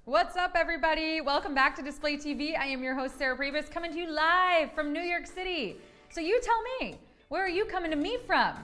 What's up, everybody? Welcome back to Display TV. I am your host, Sarah Pribis, coming to you live from New York City. So you tell me, where are you coming to me from?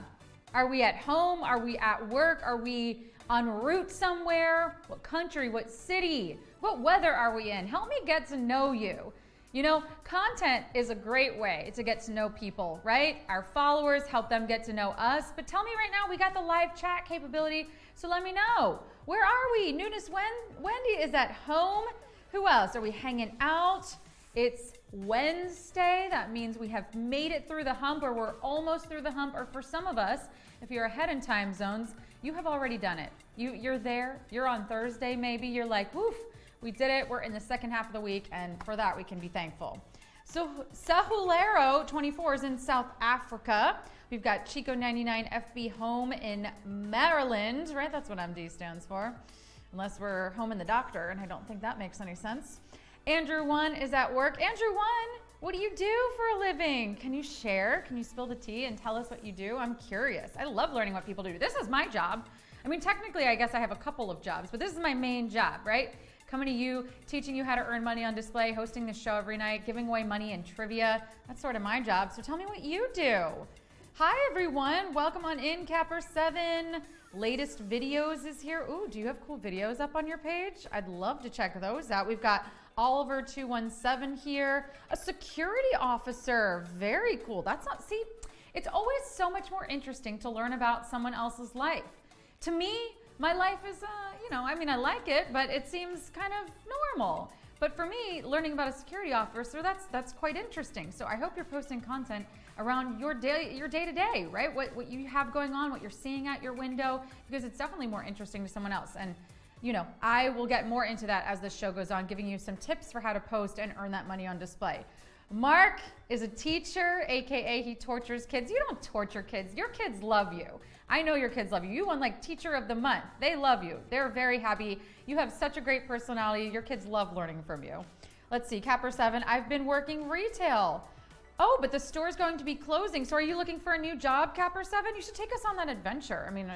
Are we at home? Are we at work? Are we en route somewhere? What country? What city? What weather are we in? Help me get to know you. You know, content is a great way to get to know people, right? Our followers, help them get to know us. But tell me right now, we got the live chat capability, so let me know. Where are we? Newness Wendy is at home. Who else? Are we hanging out? It's Wednesday. That means we have made it through the hump, or we're almost through the hump. Or for some of us, if you're ahead in time zones, you have already done it. You're there. You're on Thursday maybe. You're like, woof, we did it. We're in the second half of the week, and for that we can be thankful. So Sahulero 24 is in South Africa. We've got Chico 99 FB home in Maryland, right? That's what MD stands for. Unless we're home in the doctor, and I don't think that makes any sense. Andrew 1 is at work. Andrew 1, what do you do for a living? Can you share? Can you spill the tea and tell us what you do? I'm curious. I love learning what people do. This is my job. I mean, technically, I guess I have a couple of jobs, but this is my main job, right? Coming to you, teaching you how to earn money on display, hosting the show every night, giving away money and trivia. That's sort of my job. So tell me what you do. Hi, everyone. Welcome on in, Capper 7. Latest videos is here. Ooh, do you have cool videos up on your page? I'd love to check those out. We've got Oliver 217 here. A security officer. Very cool. That's not, see, it's always so much more interesting to learn about someone else's life. To me, my life is, I like it, but it seems kind of normal. But for me, learning about a security officer, that's quite interesting. So I hope you're posting content around your day to day, right? What you have going on, what you're seeing at your window, because it's definitely more interesting to someone else. And I will get more into that as the show goes on, giving you some tips for how to post and earn that money on display. Mark is a teacher, AKA he tortures kids. You don't torture kids. Your kids love you. I know your kids love you. You won like Teacher of the Month. They love you. They're very happy. You have such a great personality. Your kids love learning from you. Let's see, Capper 7, I've been working retail. Oh, but the store's going to be closing. So are you looking for a new job, Capper 7? You should take us on that adventure. I mean,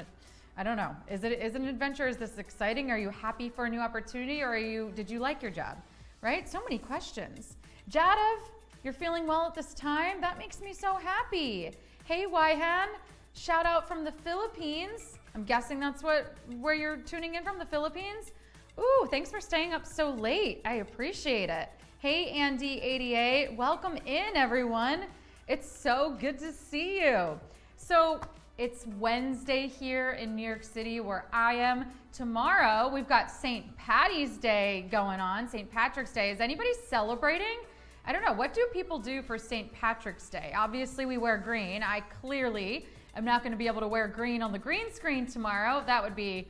I don't know. Is it an adventure? Is this exciting? Are you happy for a new opportunity, or did you like your job? Right? So many questions. Jadav, you're feeling well at this time? That makes me so happy. Hey, Wyhan, shout out from the Philippines. I'm guessing that's where you're tuning in from, the Philippines. Ooh, thanks for staying up so late. I appreciate it. Hey, Andy88, welcome in, everyone. It's so good to see you. So it's Wednesday here in New York City where I am. Tomorrow, we've got St. Patty's Day going on, St. Patrick's Day. Is anybody celebrating? I don't know. What do people do for St. Patrick's Day? Obviously, we wear green. I clearly am not going to be able to wear green on the green screen tomorrow. That would be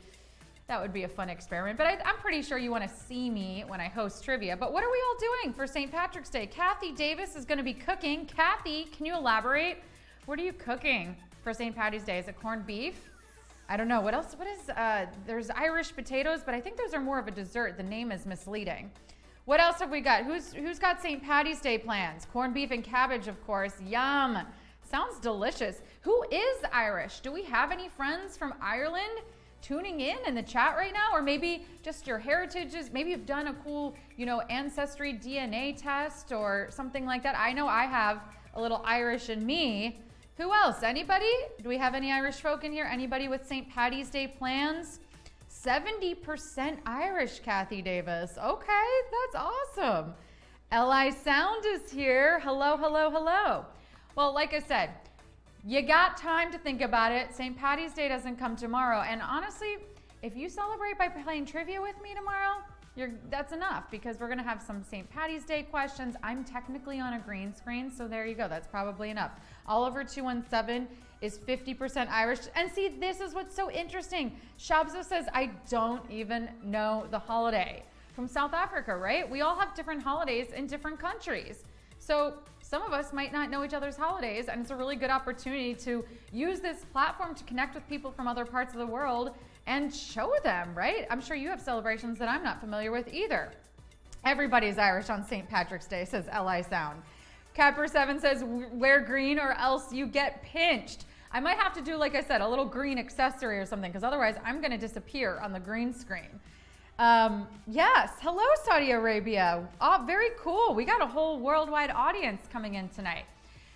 a fun experiment. But I'm pretty sure you want to see me when I host trivia. But what are we all doing for St. Patrick's Day? Kathy Davis is going to be cooking. Kathy, can you elaborate? What are you cooking for St. Patty's Day? Is it corned beef? I don't know. What else? There's Irish potatoes, but I think those are more of a dessert. The name is misleading. What else have we got? Who's got St. Patty's Day plans? Corned beef and cabbage, of course. Yum. Sounds delicious. Who is Irish? Do we have any friends from Ireland tuning in the chat right now? Or maybe just your heritages, maybe you've done a cool, ancestry DNA test or something like that. I know I have a little Irish in me. Who else? Anybody? Do we have any Irish folk in here? Anybody with St. Patty's Day plans? 70% Irish, Kathy Davis. Okay, that's awesome. LI Sound is here. Hello, hello, hello. Well, like I said, you got time to think about it. St. Patty's Day doesn't come tomorrow. And honestly, if you celebrate by playing trivia with me tomorrow, that's enough, because we're going to have some St. Patty's Day questions. I'm technically on a green screen, so there you go. That's probably enough. Oliver 217 is 50% Irish. And see, this is what's so interesting. Shabza says, I don't even know the holiday. From South Africa, right? We all have different holidays in different countries. So some of us might not know each other's holidays, and it's a really good opportunity to use this platform to connect with people from other parts of the world and show them, right? I'm sure you have celebrations that I'm not familiar with either. Everybody's Irish on St. Patrick's Day, says LI Sound. Capper 7 says, wear green or else you get pinched. I might have to do, like I said, a little green accessory or something, because otherwise I'm going to disappear on the green screen. Yes, hello Saudi Arabia. Oh, very cool. We got a whole worldwide audience coming in tonight.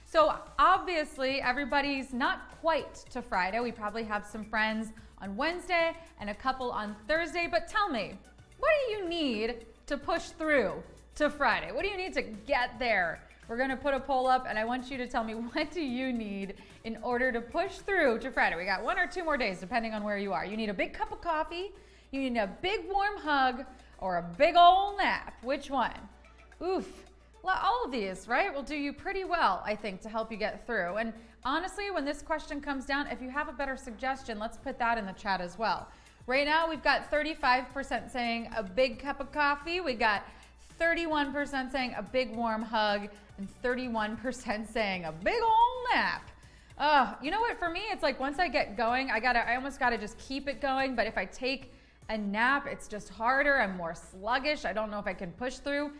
So obviously everybody's not quite to Friday. We probably have some friends on Wednesday and a couple on Thursday, but tell me, what do you need to push through to Friday? What do you need to get there? We're gonna put a poll up and I want you to tell me, what do you need in order to push through to Friday? We got 1 or 2 more days depending on where you are. You need a big cup of coffee, you need a big warm hug, or a big old nap. Which one? Oof. Well, all of these, right, will do you pretty well, I think, to help you get through. And honestly, when this question comes down, if you have a better suggestion, let's put that in the chat as well. Right now, we've got 35% saying a big cup of coffee. We got 31% saying a big warm hug, and 31% saying a big old nap. You know what? For me, it's like once I get going, I almost gotta just keep it going. But if I take a nap, it's just harder. I'm more sluggish. I don't know if I can push through.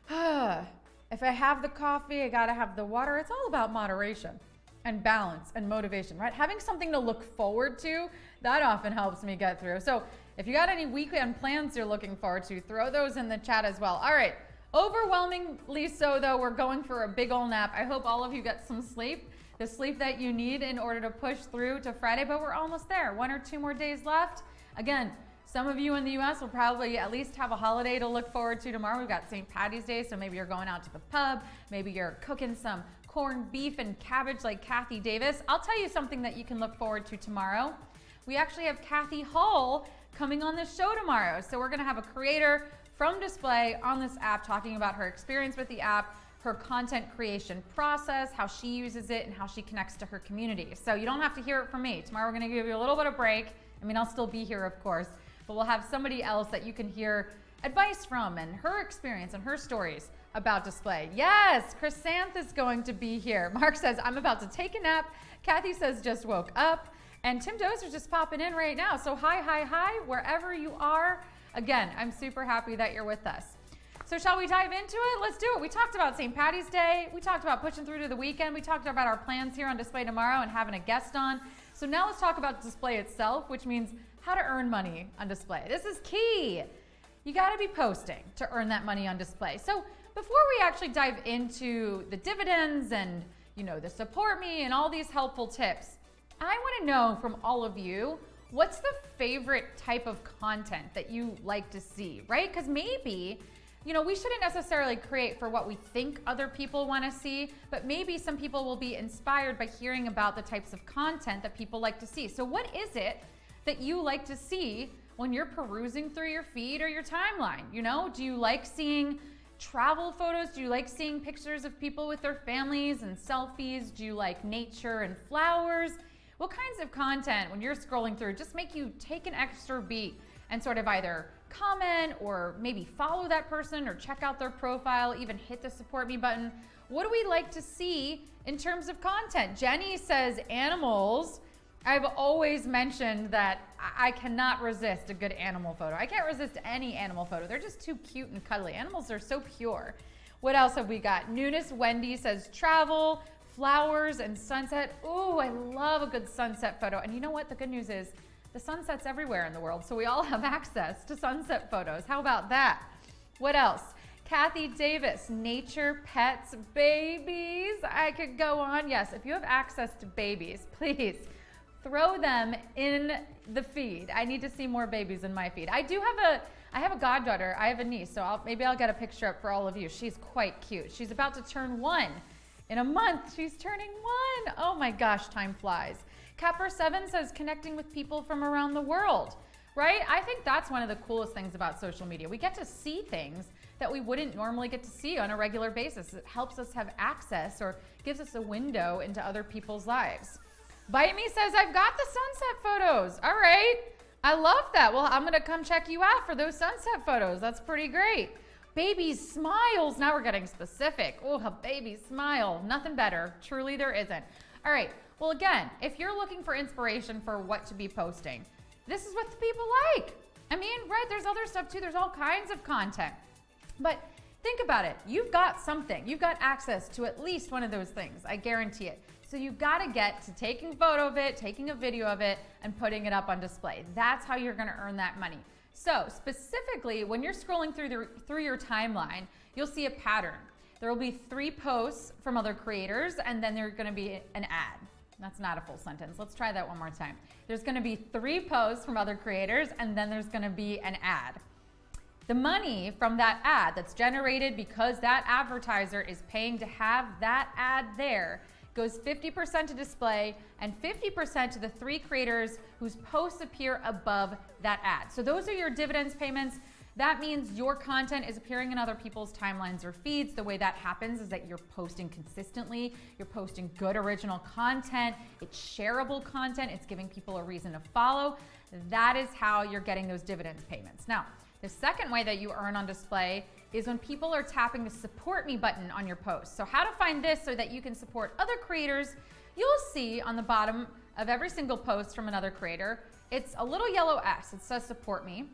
If I have the coffee, I gotta have the water. It's all about moderation and balance and motivation, right? Having something to look forward to, that often helps me get through. So if you got any weekend plans you're looking forward to, throw those in the chat as well. All right, overwhelmingly so though, we're going for a big old nap. I hope all of you get some sleep, the sleep that you need in order to push through to Friday, but we're almost there. 1 or 2 more days left. Again, some of you in the US will probably at least have a holiday to look forward to tomorrow. We've got St. Patty's Day, so maybe you're going out to the pub, maybe you're cooking some corned beef and cabbage like Kathy Davis. I'll tell you something that you can look forward to tomorrow. We actually have Kathy Hall coming on the show tomorrow. So we're gonna have a creator from Display on this app talking about her experience with the app, her content creation process, how she uses it, and how she connects to her community. So you don't have to hear it from me. Tomorrow we're gonna give you a little bit of break. I mean, I'll still be here, of course, but we'll have somebody else that you can hear advice from and her experience and her stories about Display. Yes, Chrysanth is going to be here. Mark says, I'm about to take a nap. Kathy says, just woke up. And Tim Dozer's just popping in right now. So hi, wherever you are. Again, I'm super happy that you're with us. So shall we dive into it? Let's do it. We talked about St. Patty's Day. We talked about pushing through to the weekend. We talked about our plans here on Display tomorrow and having a guest on. So now let's talk about Display itself, which means how to earn money on Display. This is key. You gotta be posting to earn that money on Display. So before we actually dive into the dividends and the support me and all these helpful tips, I wanna know from all of you, what's the favorite type of content that you like to see, right? Because maybe, we shouldn't necessarily create for what we think other people wanna see, but maybe some people will be inspired by hearing about the types of content that people like to see. So what is it that you like to see when you're perusing through your feed or your timeline? Do you like seeing travel photos? Do you like seeing pictures of people with their families and selfies? Do you like nature and flowers? What kinds of content, when you're scrolling through, just make you take an extra beat and sort of either comment or maybe follow that person or check out their profile, even hit the support me button? What do we like to see in terms of content? Jenny says animals. I've always mentioned that I cannot resist a good animal photo. I can't resist any animal photo. They're just too cute and cuddly. Animals are so pure. What else have we got? Nunes Wendy says travel, flowers, and sunset. Ooh, I love a good sunset photo. And you know what? The good news is the sunset's everywhere in the world, so we all have access to sunset photos. How about that? What else? Kathy Davis, nature, pets, babies. I could go on. Yes, if you have access to babies, please throw them in the feed. I need to see more babies in my feed. I have a goddaughter. I have a niece, so maybe I'll get a picture up for all of you. She's quite cute. She's about to turn 1. In a month, she's turning 1. Oh my gosh, time flies. Capper7 says connecting with people from around the world, right? I think that's one of the coolest things about social media. We get to see things that we wouldn't normally get to see on a regular basis. It helps us have access or gives us a window into other people's lives. Bite Me says, I've got the sunset photos. All right. I love that. Well, I'm going to come check you out for those sunset photos. That's pretty great. Baby smiles. Now we're getting specific. Oh, a baby smile. Nothing better. Truly there isn't. All right. Well, again, if you're looking for inspiration for what to be posting, this is what the people like. I mean, right, there's other stuff too. There's all kinds of content. But think about it. You've got something. You've got access to at least one of those things. I guarantee it. So you've got to get to taking a photo of it, taking a video of it, and putting it up on display. That's how you're going to earn that money. So specifically, when you're scrolling through your timeline, you'll see a pattern. There will be 3 posts from other creators, and then there's going to be an ad. That's not a full sentence. Let's try that one more time. There's going to be 3 posts from other creators, and then there's going to be an ad. The money from that ad that's generated because that advertiser is paying to have that ad there goes 50% to display and 50% to the 3 creators whose posts appear above that ad. So those are your dividends payments. That means your content is appearing in other people's timelines or feeds. The way that happens is that you're posting consistently, you're posting good original content, it's shareable content, it's giving people a reason to follow. That is how you're getting those dividends payments. Now, the second way that you earn on display is when people are tapping the support me button on your post. So how to find this so that you can support other creators, you'll see on the bottom of every single post from another creator, it's a little yellow S, it says support me.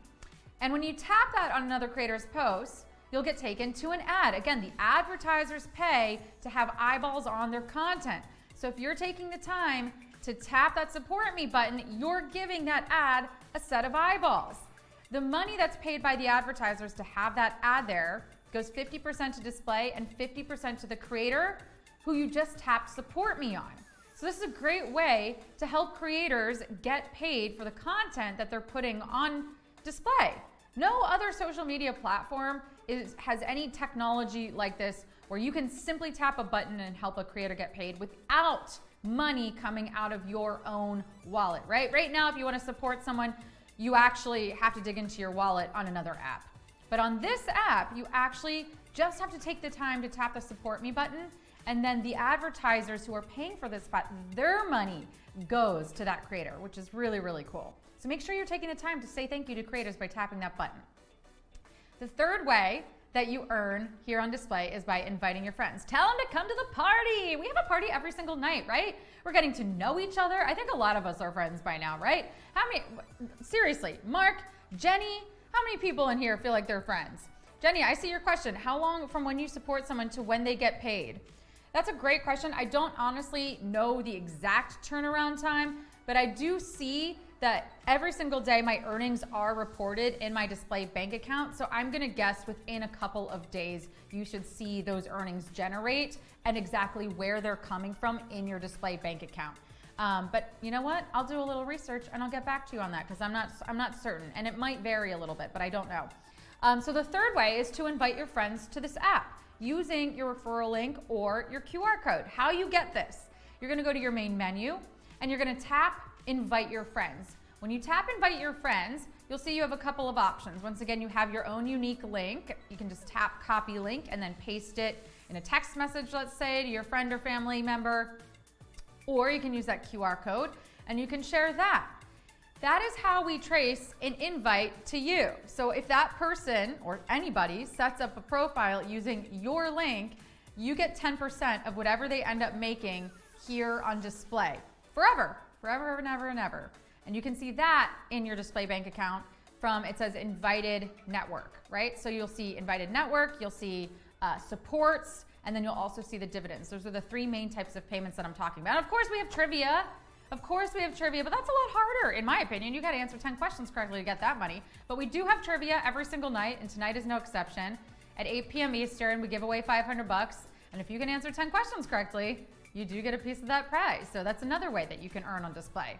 And when you tap that on another creator's post, you'll get taken to an ad. Again, the advertisers pay to have eyeballs on their content. So if you're taking the time to tap that support me button, you're giving that ad a set of eyeballs. The money that's paid by the advertisers to have that ad there goes 50% to display and 50% to the creator who you just tapped support me on. So this is a great way to help creators get paid for the content that they're putting on display. No other social media platform has any technology like this where you can simply tap a button and help a creator get paid without money coming out of your own wallet, right? Right now, if you want to support someone, you actually have to dig into your wallet on another app. But on this app, you actually just have to take the time to tap the support me button, and then the advertisers who are paying for this spot, their money goes to that creator, which is really, really cool. So make sure you're taking the time to say thank you to creators by tapping that button. The third way that you earn here on display is by inviting your friends. Tell them to come to the party. We have a party every single night, right? We're getting to know each other. I think a lot of us are friends by now, right? Seriously, Mark, Jenny, how many people in here feel like they're friends? Jenny, I see your question. How long from when you support someone to when they get paid? That's a great question. I don't honestly know the exact turnaround time, but I do see that every single day my earnings are reported in my display bank account. So I'm gonna guess within a couple of days, you should see those earnings generate and exactly where they're coming from in your display bank account. But you know what? I'll do a little research and I'll get back to you on that because I'm not certain, and it might vary a little bit, but I don't know. So the third way is to invite your friends to this app using your referral link or your QR code. How you get this? You're gonna go to your main menu and you're gonna tap invite your friends. When you tap invite your friends, you'll see you have a couple of options. Once again, you have your own unique link. You can just tap copy link and then paste it in a text message, let's say, to your friend or family member. Or you can use that QR code and you can share that. That is how we trace an invite to you. So if that person or anybody sets up a profile using your link, you get 10% of whatever they end up making here on display forever and ever and ever. And you can see that in your display bank account from, it says invited network, right? So you'll see invited network, you'll see supports, and then you'll also see the dividends. Those are the 3 main types of payments that I'm talking about. And of course we have trivia. Of course we have trivia, but that's a lot harder in my opinion. You gotta answer 10 questions correctly to get that money. But we do have trivia every single night, and tonight is no exception. At 8 p.m. Eastern, we give away $500. And if you can answer 10 questions correctly, you do get a piece of that prize. So that's another way that you can earn on display.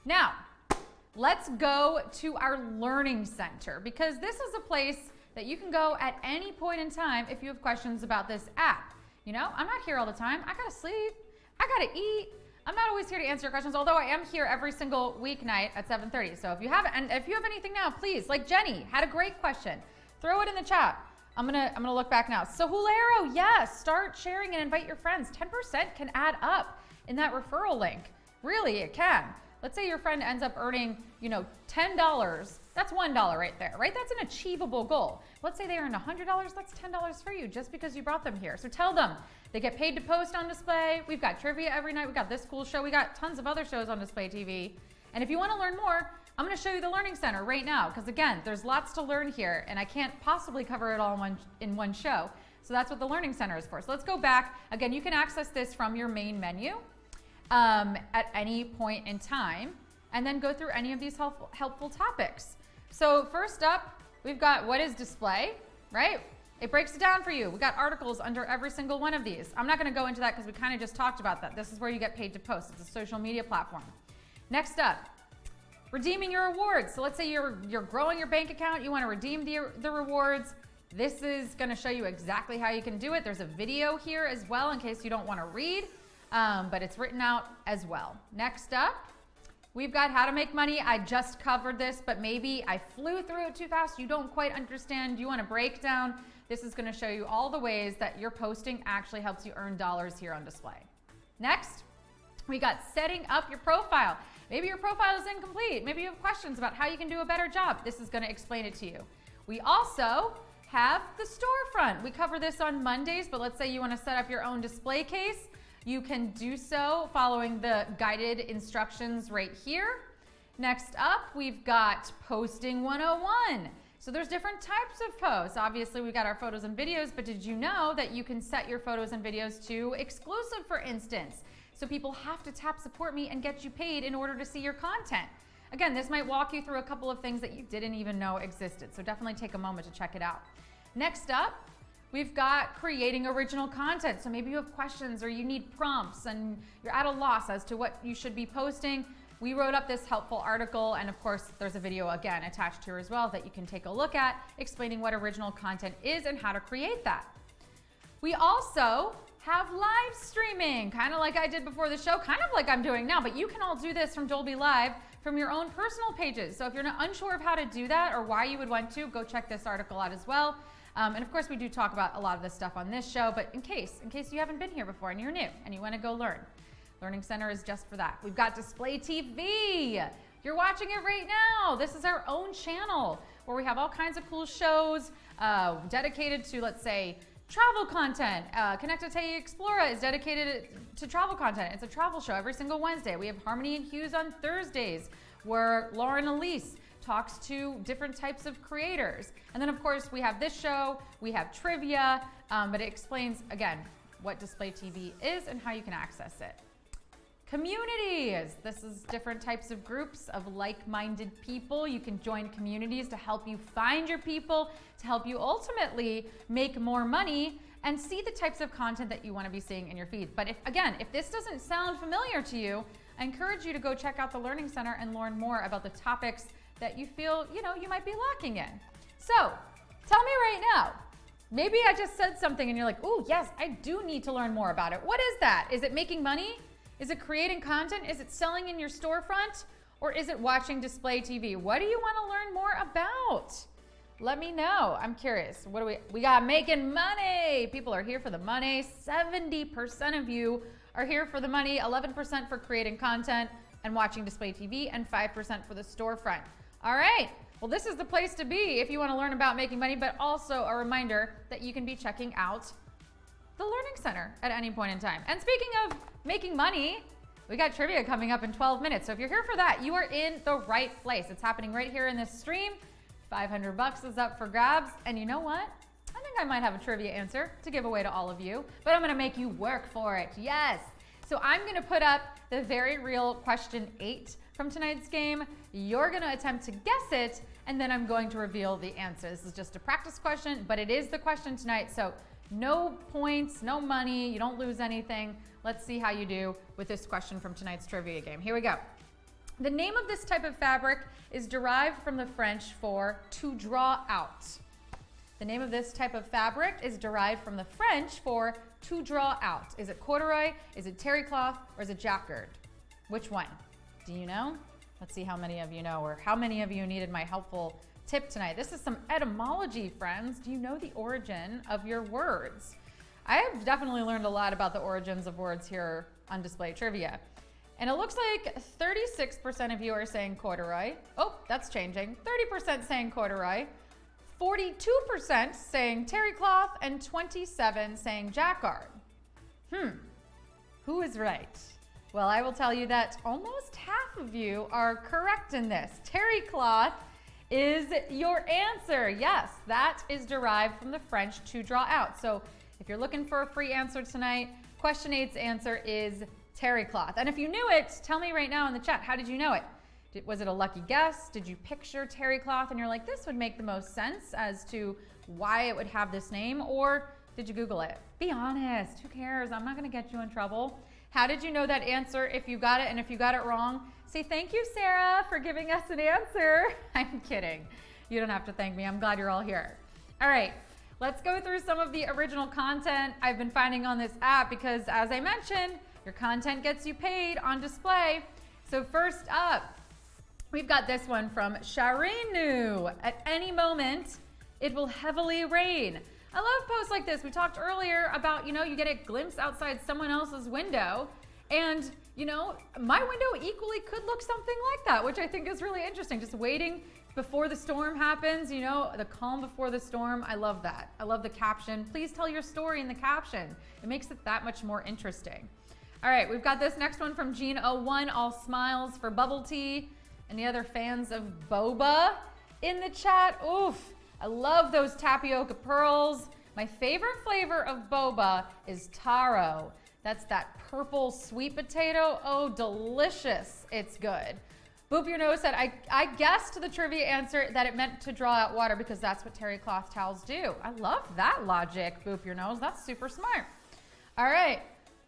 Now, let's go to our learning center, because this is a place that you can go at any point in time if you have questions about this app. You know, I'm not here all the time. I gotta sleep, I gotta eat. I'm not always here to answer your questions, although I am here every single weeknight at 7:30. So if you have anything now, please, like Jenny had a great question, throw it in the chat. I'm gonna look back now. So Hulero, yes, start sharing and invite your friends. 10% can add up in that referral link. Really, it can. Let's say your friend ends up earning, $10. That's $1 right there, right? That's an achievable goal. Let's say they earned $100. That's $10 for you just because you brought them here. So tell them they get paid to post on display. We've got trivia every night. We got this cool show. We got tons of other shows on display TV. And if you want to learn more, I'm going to show you the Learning Center right now, because again, there's lots to learn here and I can't possibly cover it all in one show. So that's what the Learning Center is for. So let's go back. Again, you can access this from your main menu at any point in time and then go through any of these helpful topics. So first up, we've got what is display, right? It breaks it down for you. We got articles under every single one of these. I'm not gonna go into that because we kind of just talked about that. This is where you get paid to post. It's a social media platform. Next up, redeeming your rewards. So let's say you're growing your bank account, you wanna redeem the rewards. This is gonna show you exactly how you can do it. There's a video here as well in case you don't wanna read, but it's written out as well. Next up, we've got how to make money. I just covered this, but maybe I flew through it too fast. You don't quite understand. You want a breakdown. This is gonna show you all the ways that your posting actually helps you earn dollars here on display. Next, we got setting up your profile. Maybe your profile is incomplete. Maybe you have questions about how you can do a better job. This is gonna explain it to you. We also have the storefront. We cover this on Mondays, but let's say you wanna set up your own display case. You can do so following the guided instructions right here. Next up, we've got Posting 101. So there's different types of posts. Obviously, we got our photos and videos, but did you know that you can set your photos and videos to exclusive, for instance? So people have to tap support me and get you paid in order to see your content. Again, this might walk you through a couple of things that you didn't even know existed. So definitely take a moment to check it out. Next up, we've got creating original content. So maybe you have questions or you need prompts and you're at a loss as to what you should be posting. We wrote up this helpful article, and of course there's a video again attached here as well that you can take a look at explaining what original content is and how to create that. We also have live streaming, kind of like I did before the show, kind of like I'm doing now, but you can all do this from Dolby Live from your own personal pages. So if you're not unsure of how to do that or why you would want to, go check this article out as well. And of course we do talk about a lot of this stuff on this show, but in case you haven't been here before and you're new and you want to go learn, Learning Center is just for that. We've got Display TV. You're watching it right now. This is our own channel where we have all kinds of cool shows dedicated to, let's say, travel content. Connected to Explora is dedicated to travel content. It's a travel show every single Wednesday. We have Harmony and Hughes on Thursdays where Lauren Elise talks to different types of creators. And then of course we have this show, we have trivia, but it explains, again, what Display TV is and how you can access it. Communities. This is different types of groups of like-minded people. You can join communities to help you find your people, to help you ultimately make more money and see the types of content that you want to be seeing in your feed. But if this doesn't sound familiar to you, I encourage you to go check out the Learning Center and learn more about the topics that you feel, you might be lacking in. So tell me right now, maybe I just said something and you're like, oh yes, I do need to learn more about it. What is that? Is it making money? Is it creating content? Is it selling in your storefront? Or is it watching Display TV? What do you want to learn more about? Let me know. I'm curious. What do we got making money. People are here for the money. 70% of you are here for the money, 11% for creating content and watching Display TV, and 5% for the storefront. All right. Well, this is the place to be if you want to learn about making money, but also a reminder that you can be checking out the Learning Center at any point in time. And speaking of making money, we got trivia coming up in 12 minutes. So if you're here for that, you are in the right place. It's happening right here in this stream. $500 is up for grabs. And you know what? I think I might have a trivia answer to give away to all of you, but I'm gonna make you work for it. Yes. So I'm gonna put up the very real question 8 from tonight's game. You're gonna attempt to guess it, and then I'm going to reveal the answer. This is just a practice question, but it is the question tonight. So no points, no money, you don't lose anything. Let's see how you do with this question from tonight's trivia game. Here we go. The name of this type of fabric is derived from the French for to draw out. The name of this type of fabric is derived from the French for to draw out. Is it corduroy, is it terry cloth, or is it jacquard? Which one? Do you know? Let's see how many of you know, or how many of you needed my helpful tip tonight. This is some etymology, friends. Do you know the origin of your words? I have definitely learned a lot about the origins of words here on Display Trivia. And it looks like 36% of you are saying corduroy. Oh, that's changing. 30% saying corduroy, 42% saying terry cloth, and 27% saying jacquard. Who is right? Well, I will tell you that almost half of you are correct in this. Terry cloth is your answer. Yes, that is derived from the French to draw out. So if you're looking for a free answer tonight, question 8's answer is terry cloth. And if you knew it, tell me right now in the chat, how did you know it? Was it a lucky guess? Did you picture terry cloth and you're like, this would make the most sense as to why it would have this name? Or did you Google it? Be honest. Who cares? I'm not going to get you in trouble. How did you know that answer if you got it? And if you got it wrong, say thank you, Sarah, for giving us an answer. I'm kidding. You don't have to thank me. I'm glad you're all here. All right. Let's go through some of the original content I've been finding on this app because, as I mentioned, your content gets you paid on display. So first up, we've got this one from Sharinu. At any moment, it will heavily rain. I love posts like this. We talked earlier about, you get a glimpse outside someone else's window. And, my window equally could look something like that, which I think is really interesting. Just waiting before the storm happens, the calm before the storm. I love that. I love the caption. Please tell your story in the caption. It makes it that much more interesting. All right, we've got this next one from Gene01, all smiles for bubble tea. Any other fans of boba in the chat? Oof, I love those tapioca pearls. My favorite flavor of boba is taro. That's that purple sweet potato. Oh, delicious. It's good. Boop Your Nose said, I guessed the trivia answer that it meant to draw out water because that's what terry cloth towels do. I love that logic, Boop Your Nose. That's super smart. All right,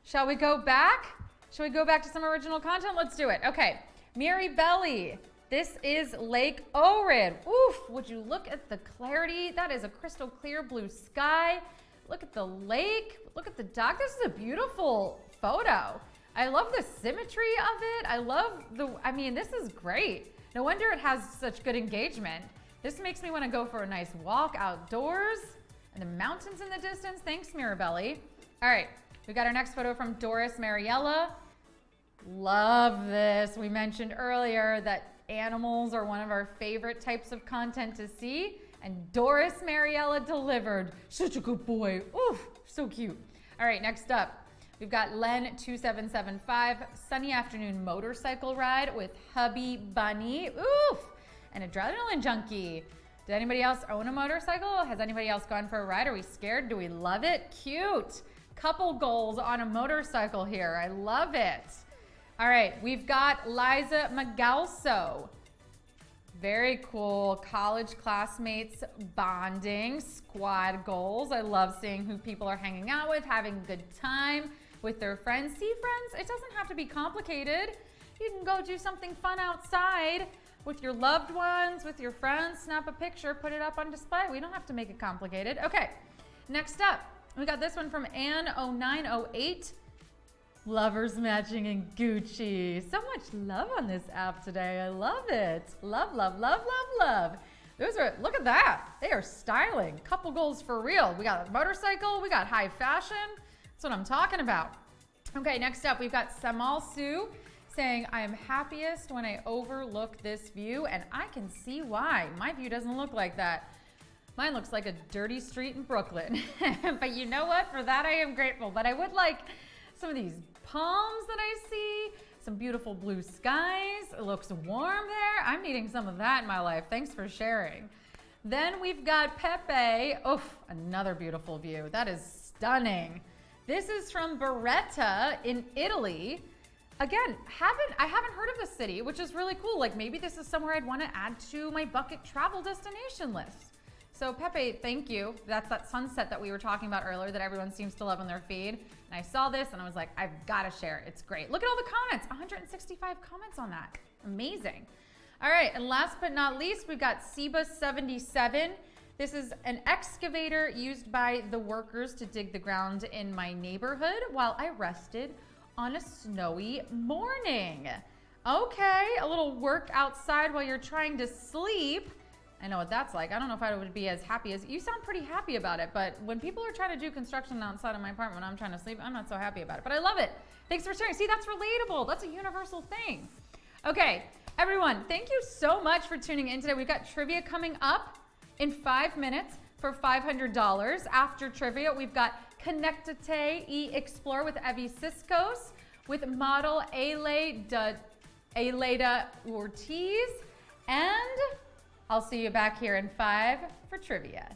shall we go back? Shall we go back to some original content? Let's do it. Okay, Miri Belly. This is Lake Ohrid. Oof, would you look at the clarity? That is a crystal clear blue sky. Look at the lake. Look at the dock. This is a beautiful photo. I love the symmetry of it. I love this is great. No wonder it has such good engagement. This makes me want to go for a nice walk outdoors and the mountains in the distance. Thanks, Mirabelli. All right, we got our next photo from Doris Mariella. Love this. We mentioned earlier that animals are one of our favorite types of content to see, and Doris Mariella delivered. Such a good boy. Oof, so cute. All right, next up. We've got Len2775, sunny afternoon motorcycle ride with hubby Bunny. Oof, an adrenaline junkie. Did anybody else own a motorcycle? Has anybody else gone for a ride? Are we scared? Do we love it? Cute. Couple goals on a motorcycle here. I love it. All right, we've got Liza Magalso. Very cool. College classmates bonding, squad goals. I love seeing who people are hanging out with, having a good time with their friends. See, friends, it doesn't have to be complicated. You can go do something fun outside with your loved ones, with your friends, snap a picture, put it up on display. We don't have to make it complicated. Okay, next up, we got this one from Ann0908. Lovers matching in Gucci. So much love on this app today. I love it. Love, love, love, love, love. Look at that. They are styling. Couple goals for real. We got a motorcycle. We got high fashion. That's what I'm talking about. Okay, next up, we've got Samal Sue saying, I am happiest when I overlook this view, and I can see why. My view doesn't look like that. Mine looks like a dirty street in Brooklyn. But you know what? For that, I am grateful. But I would like some of these palms that I see, some beautiful blue skies. It looks warm there. I'm needing some of that in my life. Thanks for sharing. Then we've got Pepe. Oof, another beautiful view. That is stunning. This is from Beretta in Italy. Again, I haven't heard of this city, which is really cool. Like maybe this is somewhere I'd want to add to my bucket travel destination list. So Pepe, thank you. That's that sunset that we were talking about earlier that everyone seems to love on their feed. And I saw this and I was like, I've got to share it. It's great. Look at all the comments. 165 comments on that. Amazing. All right, and last but not least, we've got Seba77. This is an excavator used by the workers to dig the ground in my neighborhood while I rested on a snowy morning. Okay, a little work outside while you're trying to sleep. I know what that's like. I don't know if I would be as happy as you. Sound pretty happy about it, but when people are trying to do construction outside of my apartment when I'm trying to sleep, I'm not so happy about it, but I love it. Thanks for sharing. See, that's relatable. That's a universal thing. Okay, everyone, thank you so much for tuning in today. We've got trivia coming up in 5 minutes for $500. After trivia, we've got Connectate e-Explore with Evie Siskos with model Aleda Ortiz, and I'll see you back here in 5 for trivia.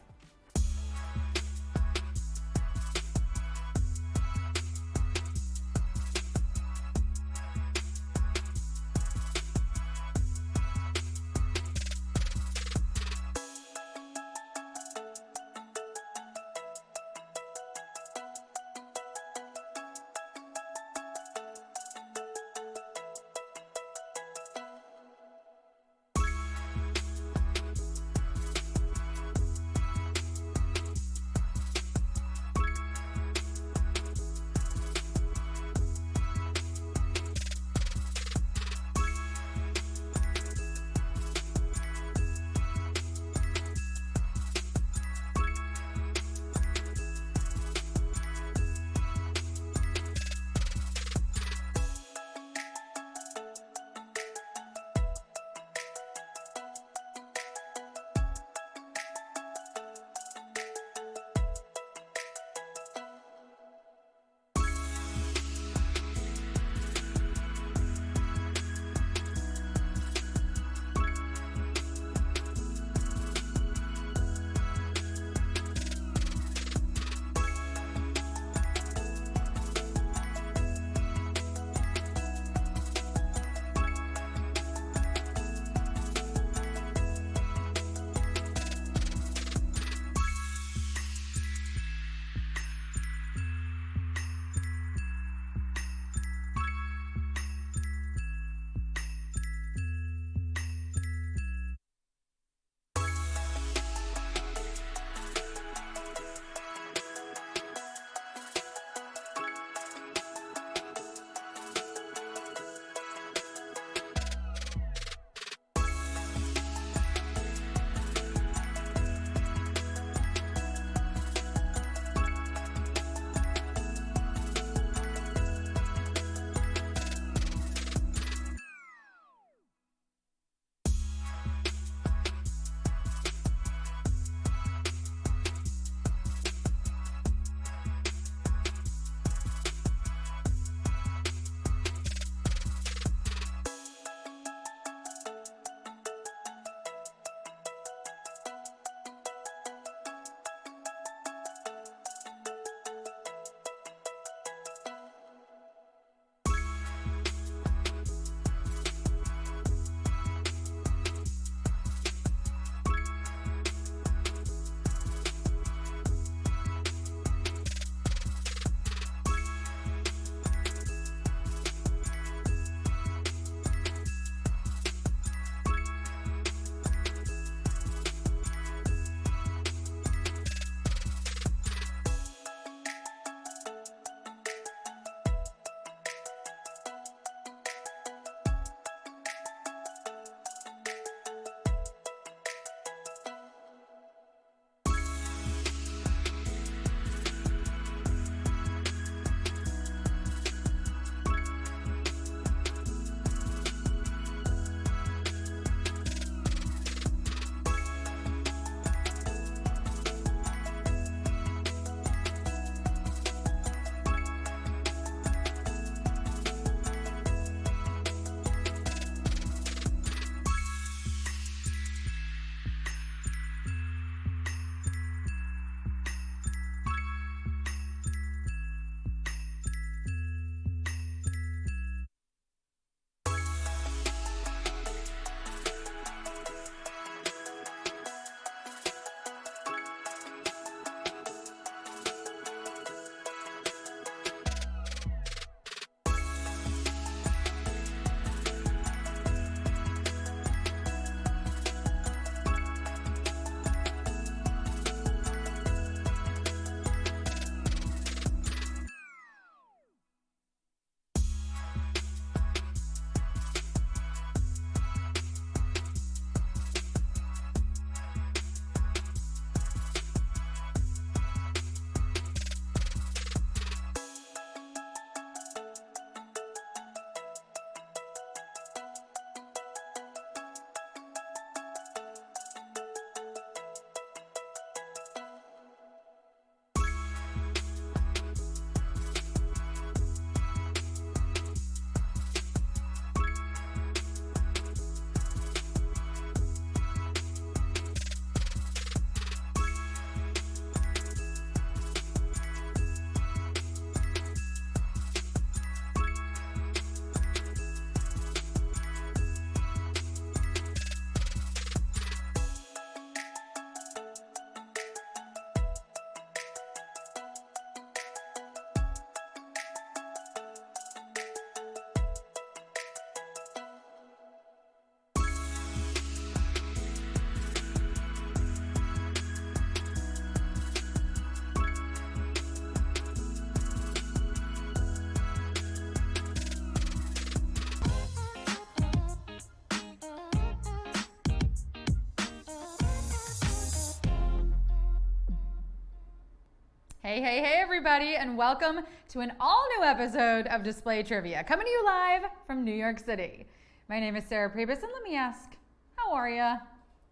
Hey, everybody, and welcome to an all-new episode of Display Trivia, coming to you live from New York City. My name is Sarah Pribis, and let me ask, how are ya?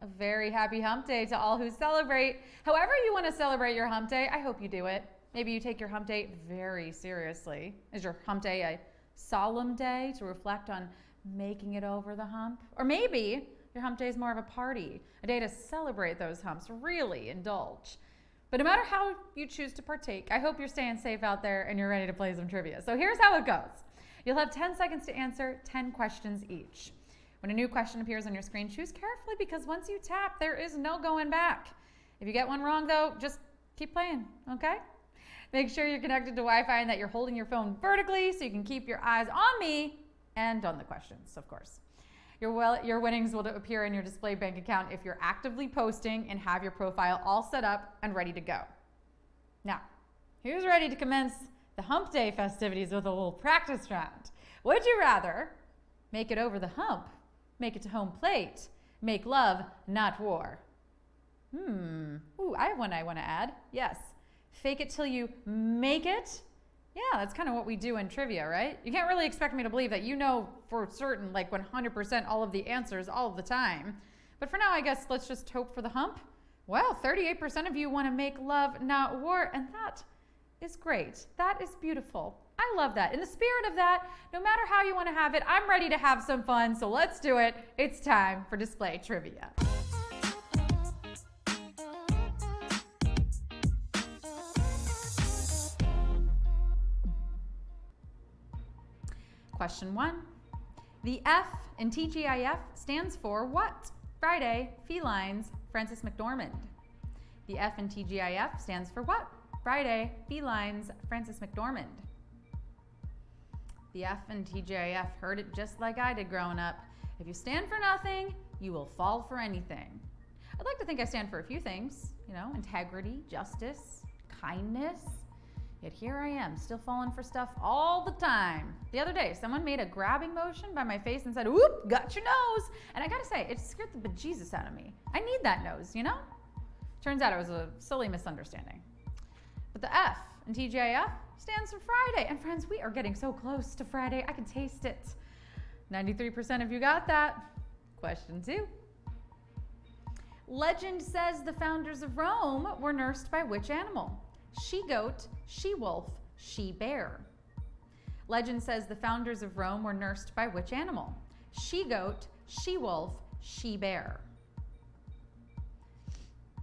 A very happy hump day to all who celebrate. However you want to celebrate your hump day, I hope you do it. Maybe you take your hump day very seriously. Is your hump day a solemn day to reflect on making it over the hump? Or maybe your hump day is more of a party, a day to celebrate those humps, really indulge. But no matter how you choose to partake, I hope you're staying safe out there and you're ready to play some trivia. So here's how it goes. You'll have 10 seconds to answer 10 questions each. When a new question appears on your screen, choose carefully because once you tap, there is no going back. If you get one wrong though, just keep playing, okay? Make sure you're connected to Wi-Fi and that you're holding your phone vertically so you can keep your eyes on me and on the questions, of course. Your winnings will appear in your display bank account if you're actively posting and have your profile all set up and ready to go. Now, who's ready to commence the hump day festivities with a little practice round? Would you rather make it over the hump, make it to home plate, make love, not war? Ooh, I have one I want to add. Yes. Fake it till you make it. Yeah, that's kind of what we do in trivia, right? You can't really expect me to believe that you know for certain, like 100% all of the answers all of the time. But for now, I guess let's just hope for the hump. Well, 38% of you want to make love, not war, and that is great. That is beautiful. I love that. In the spirit of that, no matter how you want to have it, I'm ready to have some fun, so let's do it. It's time for Display Trivia. Question 1. The F in TGIF stands for what? Friday, felines, Frances McDormand. The F in TGIF stands for what? Friday, felines, Frances McDormand. The F in TGIF, heard it just like I did growing up. If you stand for nothing, you will fall for anything. I'd like to think I stand for a few things, integrity, justice, kindness. Yet here I am, still falling for stuff all the time. The other day, someone made a grabbing motion by my face and said, "Whoop, got your nose." And I gotta say, it scared the bejesus out of me. I need that nose, Turns out it was a silly misunderstanding. But the F in TGIF stands for Friday. And friends, we are getting so close to Friday, I can taste it. 93% of you got that. Question 2. Legend says the founders of Rome were nursed by which animal? She-goat, she-wolf, she-bear. Legend says the founders of Rome were nursed by which animal? She-goat, she-wolf, she-bear.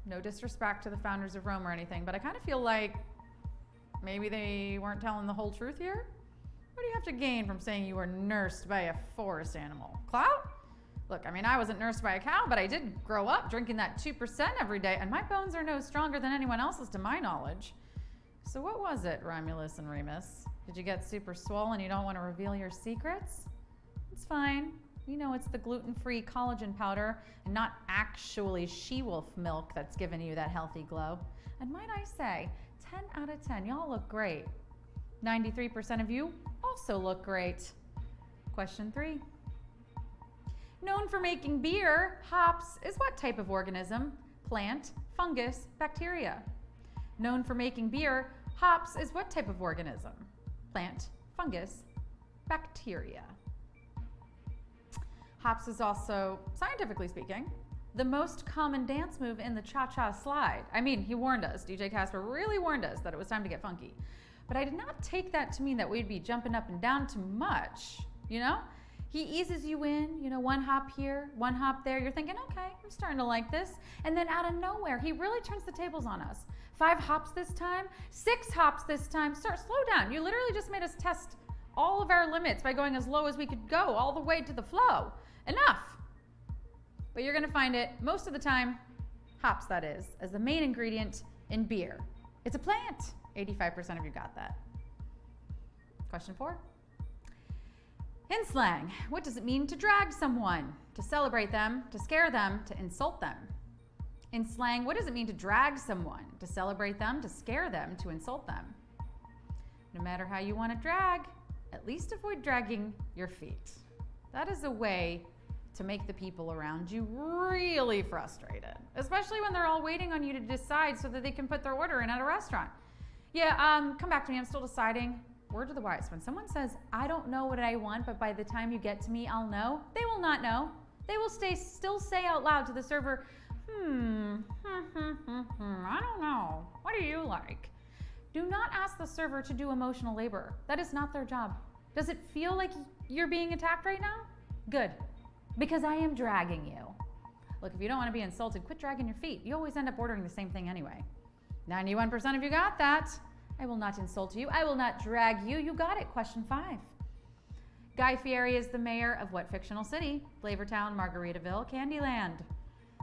No disrespect to the founders of Rome or anything, but I kind of feel like maybe they weren't telling the whole truth here. What do you have to gain from saying you were nursed by a forest animal? Clout? Look, I wasn't nursed by a cow, but I did grow up drinking that 2% every day, and my bones are no stronger than anyone else's to my knowledge. So what was it, Romulus and Remus? Did you get super swollen and you don't want to reveal your secrets? It's fine. We know it's the gluten-free collagen powder and not actually she-wolf milk that's giving you that healthy glow. And might I say, 10 out of 10, y'all look great. 93% of you also look great. Question 3. Known for making beer, hops is what type of organism? Plant, fungus, bacteria. Known for making beer, hops is what type of organism? Plant, fungus, bacteria. Hops is also, scientifically speaking, the most common dance move in the cha-cha slide. He warned us. DJ Casper really warned us that it was time to get funky. But I did not take that to mean that we'd be jumping up and down too much, He eases you in, one hop here, one hop there. You're thinking, okay, I'm starting to like this. And then out of nowhere, he really turns the tables on us. 5 hops this time, 6 hops this time. Slow down. You literally just made us test all of our limits by going as low as we could go, all the way to the flow. Enough. But you're going to find it, most of the time, hops that is, as the main ingredient in beer. It's a plant. 85% of you got that. Question 4. In slang, what does it mean to drag someone? To celebrate them, to scare them, to insult them. In slang, what does it mean to drag someone? To celebrate them, to scare them, to insult them. No matter how you want to drag, at least avoid dragging your feet. That is a way to make the people around you really frustrated, especially when they're all waiting on you to decide so that they can put their order in at a restaurant. Yeah, come back to me. I'm still deciding. Word to the wise. When someone says, I don't know what I want, but by the time you get to me, I'll know, they will not know. They will still say out loud to the server, I don't know. What do you like? Do not ask the server to do emotional labor. That is not their job. Does it feel like you're being attacked right now? Good, because I am dragging you. Look, if you don't want to be insulted, quit dragging your feet. You always end up ordering the same thing anyway. 91% of you got that. I will not insult you. I will not drag you. You got it. Question 5. Guy Fieri is the mayor of what fictional city? Flavortown, Margaritaville, Candyland.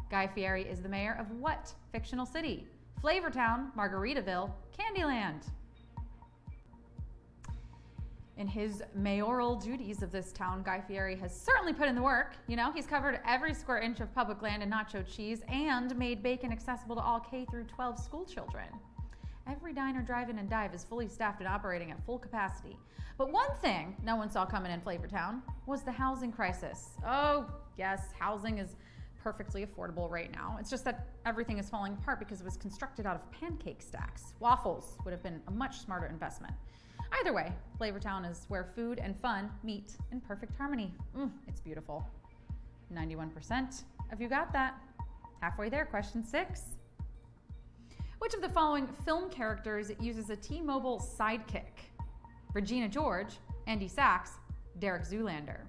Guy Fieri is the mayor of what fictional city? Flavortown, Margaritaville, Candyland. In his mayoral duties of this town, Guy Fieri has certainly put in the work. You know, he's covered every square inch of public land in nacho cheese and made bacon accessible to all K through 12 school children. Every diner, drive-in, and dive is fully staffed and operating at full capacity. But one thing no one saw coming in Flavortown was the housing crisis. Oh, yes, housing is perfectly affordable right now. It's just that everything is falling apart because it was constructed out of pancake stacks. Waffles would have been a much smarter investment. Either way, Flavortown is where food and fun meet in perfect harmony. It's beautiful. 91% of you got that. Halfway there, question 6. Which of the following film characters uses a T-Mobile sidekick? Regina George, Andy Sachs, Derek Zoolander.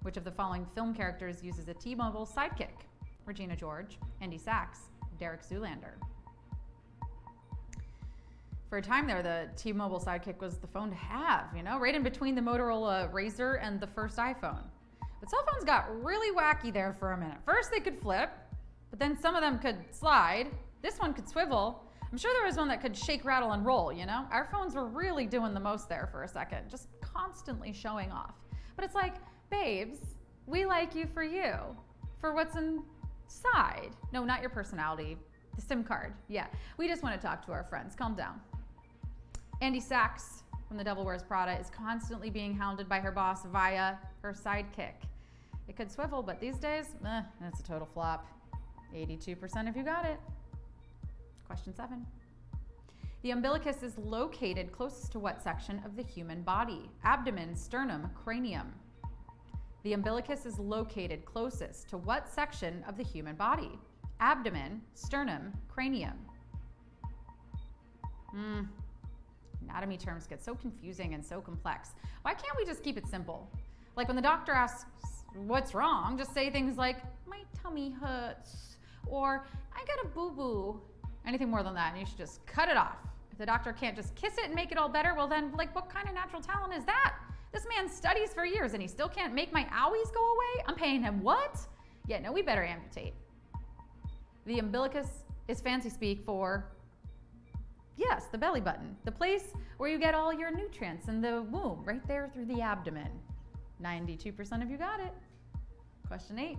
Which of the following film characters uses a T-Mobile sidekick? Regina George, Andy Sachs, Derek Zoolander. For a time there, the T-Mobile sidekick was the phone to have, you know, right in between the Motorola Razr and the first iPhone. But cell phones got really wacky there for a minute. First, they could flip, but then some of them could slide. This one could swivel. I'm sure there was one that could shake, rattle, and roll, you know? Our phones were really doing the most there for a second, just constantly showing off. But it's like, babes, we like you for what's inside. No, not your personality, the SIM card. Yeah, we just want to talk to our friends. Calm down. Andy Sachs from The Devil Wears Prada is constantly being hounded by her boss via her sidekick. It could swivel, but these days, it's a total flop. 82% of you got it. Question 7. The umbilicus is located closest to what section of the human body? Abdomen, sternum, cranium. The umbilicus is located closest to what section of the human body? Abdomen, sternum, cranium. Anatomy terms get so confusing and so complex. Why can't we just keep it simple? Like when the doctor asks, what's wrong? Just say things like, my tummy hurts, or I got a boo-boo. Anything more than that, and you should just cut it off. If the doctor can't just kiss it and make it all better, well then, like, what kind of natural talent is that? This man studies for years and he still can't make my owies go away? I'm paying him what? Yeah, no, we better amputate. The umbilicus is fancy speak for, yes, the belly button, the place where you get all your nutrients in the womb, right there through the abdomen. 92% of you got it. Question 8.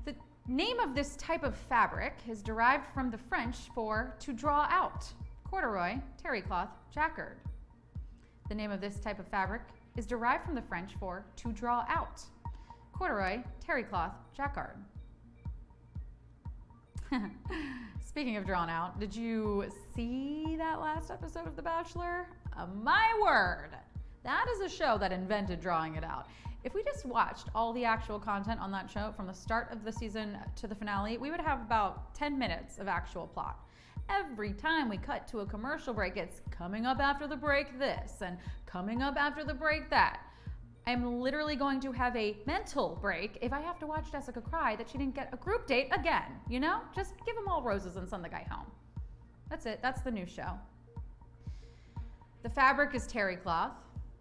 The name of this type of fabric is derived from the French for to draw out. Corduroy, terry cloth, jacquard. The name of this type of fabric is derived from the French for to draw out. Corduroy, terry cloth, jacquard. Speaking of drawn out, did you see that last episode of The Bachelor? My word, that is a show that invented drawing it out. If we just watched all the actual content on that show from the start of the season to the finale, we would have about 10 minutes of actual plot. Every time we cut to a commercial break, it's coming up after the break this and coming up after the break that. I'm literally going to have a mental break if I have to watch Jessica cry that she didn't get a group date again, you know? Just give them all roses and send the guy home. That's it. That's the new show. The fabric is terry cloth,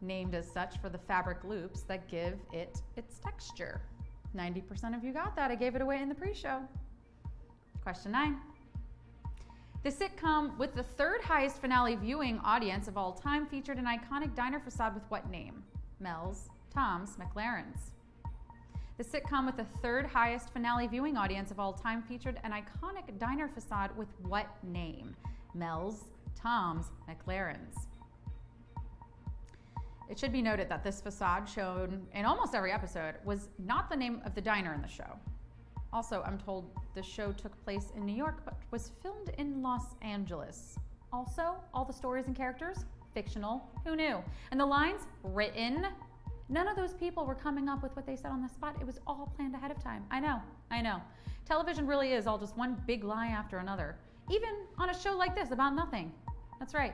named as such for the fabric loops that give it its texture. 90% of you got that. I gave it away in the pre-show. Question 9. The sitcom with the third highest finale viewing audience of all time featured an iconic diner facade with what name? Mel's, Tom's, McLaren's. The sitcom with the third highest finale viewing audience of all time featured an iconic diner facade with what name? Mel's, Tom's, McLaren's. It should be noted that this facade shown in almost every episode was not the name of the diner in the show. Also, I'm told the show took place in New York but was filmed in Los Angeles. Also, all the stories and characters, fictional. Who knew? And the lines, written. None of those people were coming up with what they said on the spot. It was all planned ahead of time. I know. Television really is all just one big lie after another. Even on a show like this about nothing. That's right.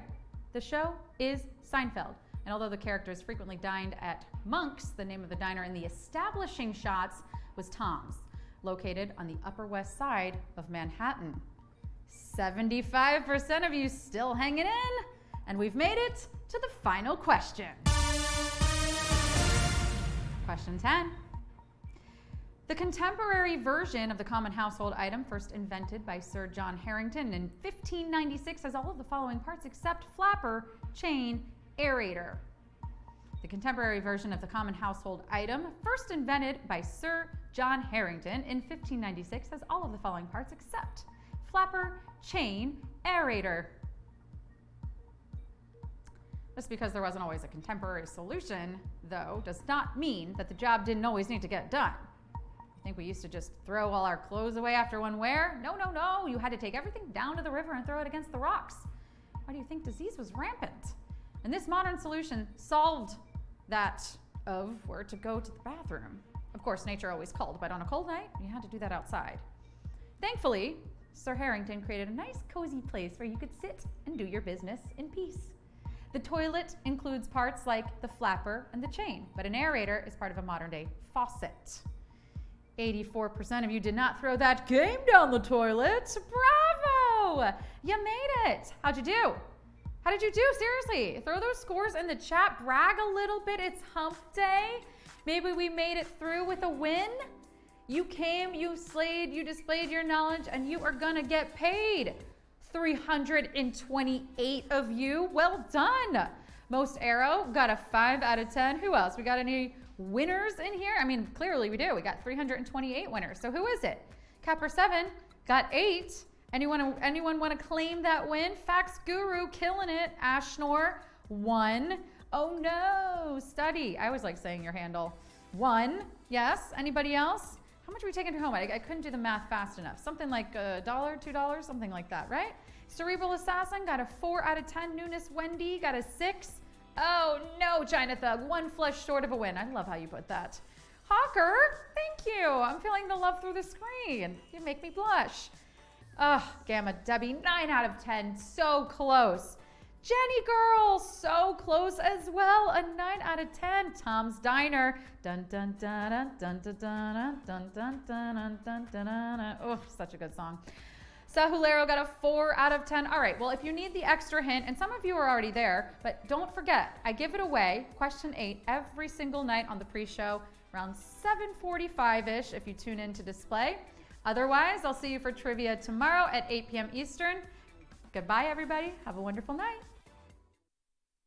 The show is Seinfeld. And although the characters frequently dined at Monk's, the name of the diner in the establishing shots was Tom's, located on the Upper West Side of Manhattan. 75% of you still hanging in, and we've made it to the final question. Question 10. The contemporary version of the common household item, first invented by Sir John Harington in 1596, has all of the following parts except flapper, chain, aerator. The contemporary version of the common household item, first invented by Sir John Harington in 1596, has all of the following parts except flapper, chain, aerator. Just because there wasn't always a contemporary solution, though, does not mean that the job didn't always need to get done. I think we used to just throw all our clothes away after one wear. No. You had to take everything down to the river and throw it against the rocks. Why do you think disease was rampant? And this modern solution solved that of where to go to the bathroom. Of course, nature always called, but on a cold night, you had to do that outside. Thankfully, Sir Harington created a nice, cozy place where you could sit and do your business in peace. The toilet includes parts like the flapper and the chain, but an aerator is part of a modern-day faucet. 84% of you did not throw that game down the toilet. Bravo! You made it. How'd you do? How did you do? Seriously, throw those scores in the chat. Brag a little bit. It's hump day. Maybe we made it through with a win. You came, you slayed, you displayed your knowledge, and you are gonna get paid. 328 of you. Well done. Most Arrow got a 5 out of 10. Who else? We got any winners in here? I mean, clearly we do. We got 328 winners. So who is it? Capper 7 got 8. Anyone want to claim that win? Facts Guru killing it. Ashnor 1. Oh no. Study. I always like saying your handle. 1. Yes. Anybody else? How much are we taking to home? I couldn't do the math fast enough. Something like $1, $2, something like that, right? Cerebral Assassin got a 4 out of 10. Newness Wendy got a 6. Oh no, China Thug. 1 flush short of a win. I love how you put that. Hawker, thank you. I'm feeling the love through the screen. You make me blush. Gamma Debbie, 9 out of 10. So close. Jenny Girl, so close as well. A 9 out of 10. Tom's Diner. Dun dun dun dun dun dun dun dun dun dun dun dun dun. Oh, such a good song. Sahulero got a 4 out of 10. All right, well, if you need the extra hint, and some of you are already there, but don't forget, I give it away, question 8, every single night on the pre-show, around 7:45-ish if you tune in to display. Otherwise, I'll see you for trivia tomorrow at 8 p.m. Eastern. Goodbye, everybody. Have a wonderful night.